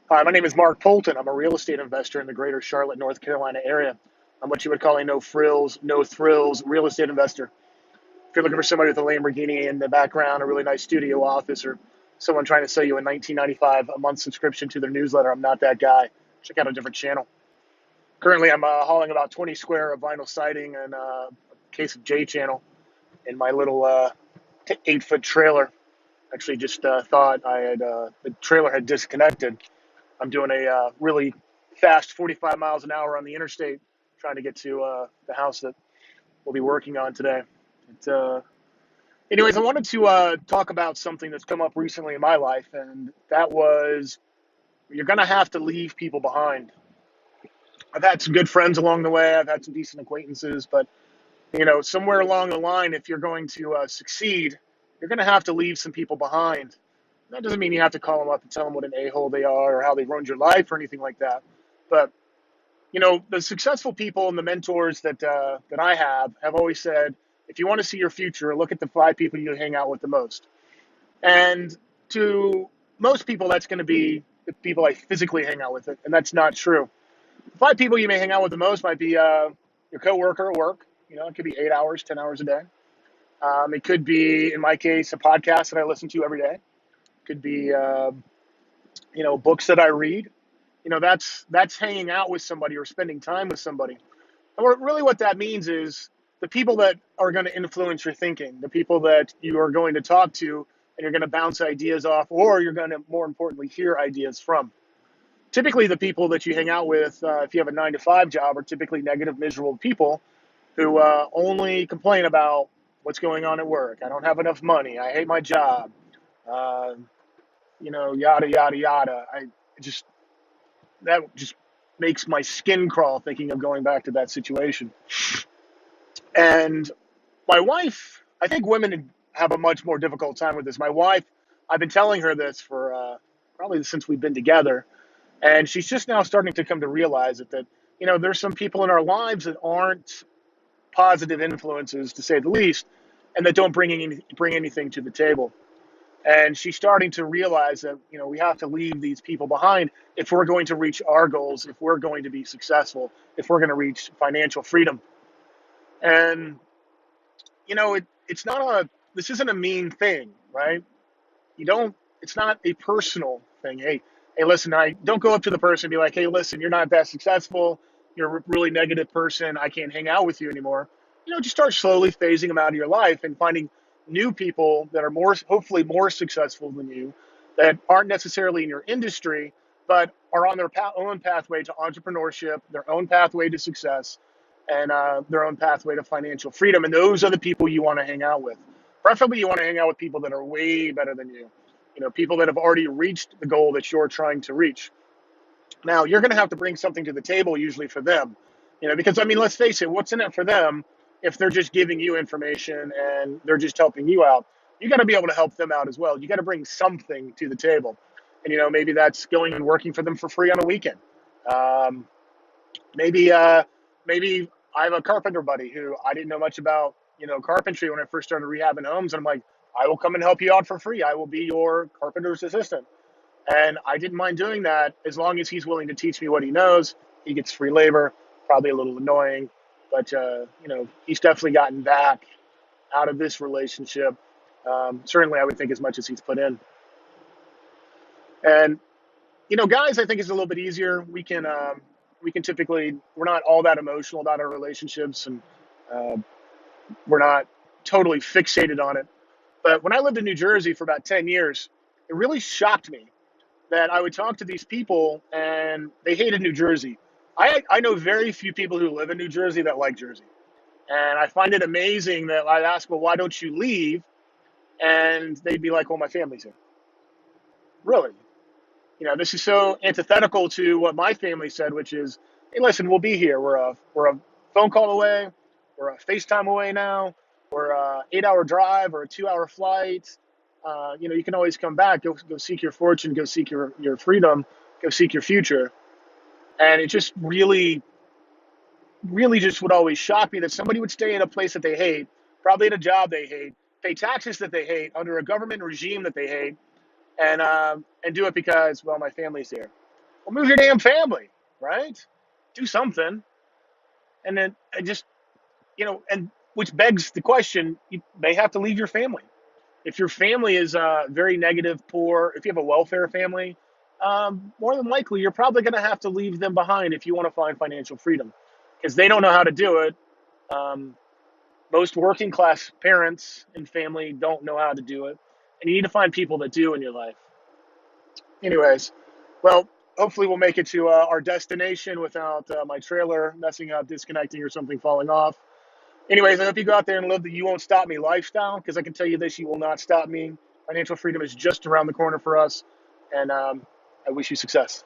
Hi, my name is Mark Polton. I'm a real estate investor in the greater Charlotte, North Carolina area. I'm what you would call a no frills, no thrills real estate investor. If you're looking for somebody with a Lamborghini in the background, a really nice studio office, or someone trying to sell you a $19.95 a month subscription to their newsletter, I'm not that guy. Check out a different channel. Currently, I'm hauling about 20 square of vinyl siding and a case of J channel in my little 8-foot trailer. Actually, just thought the trailer had disconnected. I'm doing a really fast 45 miles an hour on the interstate, trying to get to the house that we'll be working on today. But, anyways, I wanted to talk about something that's come up recently in my life, and that was you're going to have to leave people behind. I've had some good friends along the way. I've had some decent acquaintances, but somewhere along the line, if you're going to succeed, you're going to have to leave some people behind. That doesn't mean you have to call them up and tell them what an a-hole they are or how they ruined your life or anything like that. But the successful people and the mentors that I have always said, if you want to see your future, look at the 5 people you hang out with the most. And to most people, that's going to be the people I physically hang out with, and that's not true. The 5 people you may hang out with the most might be your coworker at work. It could be 8 hours, 10 hours a day. It could be, in my case, a podcast that I listen to every day. It could be, books that I read. That's hanging out with somebody or spending time with somebody. And really what that means is the people that are going to influence your thinking, the people that you are going to talk to and you're going to bounce ideas off, or you're going to, more importantly, hear ideas from. Typically, the people that you hang out with, if you have a 9 to 5 job, are typically negative, miserable people who only complain about what's going on at work. I don't have enough money. I hate my job. Uh, yada, yada, yada. Just that just makes my skin crawl thinking of going back to that situation. And my wife, I think women have a much more difficult time with this. My wife, I've been telling her this for probably since we've been together, and she's just now starting to come to realize it, that there's some people in our lives that aren't positive influences, to say the least, and that don't bring anything to the table. And she's starting to realize that, we have to leave these people behind if we're going to reach our goals, if we're going to be successful, if we're going to reach financial freedom. And, it's not this isn't a mean thing, right? It's not a personal thing. Hey, listen, I don't go up to the person and be like, hey, listen, you're not that successful. You're a really negative person. I can't hang out with you anymore. Just start slowly phasing them out of your life and finding new people that are hopefully more successful than you, that aren't necessarily in your industry, but are on their own pathway to entrepreneurship, their own pathway to success, and their own pathway to financial freedom. And those are the people you want to hang out with. Preferably, you want to hang out with people that are way better than you. People that have already reached the goal that you're trying to reach. Now, you're going to have to bring something to the table usually for them, because, I mean, let's face it, what's in it for them if they're just giving you information and they're just helping you out? You got to be able to help them out as well. You got to bring something to the table. And, maybe that's going and working for them for free on a weekend. Um, maybe I have a carpenter buddy who I didn't know much about, carpentry when I first started rehabbing homes. And I'm like, I will come and help you out for free. I will be your carpenter's assistant. And I didn't mind doing that as long as he's willing to teach me what he knows. He gets free labor, probably a little annoying, but he's definitely gotten back out of this relationship. Certainly, I would think as much as he's put in. And guys, I think it's a little bit easier. We can typically, we're not all that emotional about our relationships, and uh, we're not totally fixated on it. But when I lived in New Jersey for about 10 years, it really shocked me that I would talk to these people and they hated New Jersey. I know very few people who live in New Jersey that like Jersey. And I find it amazing that I'd ask, well, why don't you leave? And they'd be like, well, my family's here. Really? This is so antithetical to what my family said, which is, hey, listen, we'll be here. We're a phone call away. We're a FaceTime away now. We're a 8-hour drive or a 2-hour flight. You can always come back, go seek your fortune, go seek your freedom, go seek your future. And it just really, really just would always shock me that somebody would stay in a place that they hate, probably in a job they hate, pay taxes that they hate, under a government regime that they hate, and do it because, well, my family's here. Well, move your damn family, right? Do something. And then just, and which begs the question, you may have to leave your family. If your family is very negative, poor, if you have a welfare family, more than likely you're probably going to have to leave them behind if you want to find financial freedom because they don't know how to do it. Um, Most working class parents and family don't know how to do it. And you need to find people that do in your life. Anyways, well, hopefully we'll make it to our destination without my trailer messing up, disconnecting, or something falling off. Anyways, I hope you go out there and live the "you won't stop me" lifestyle, because I can tell you this: you will not stop me. Financial freedom is just around the corner for us, and I wish you success.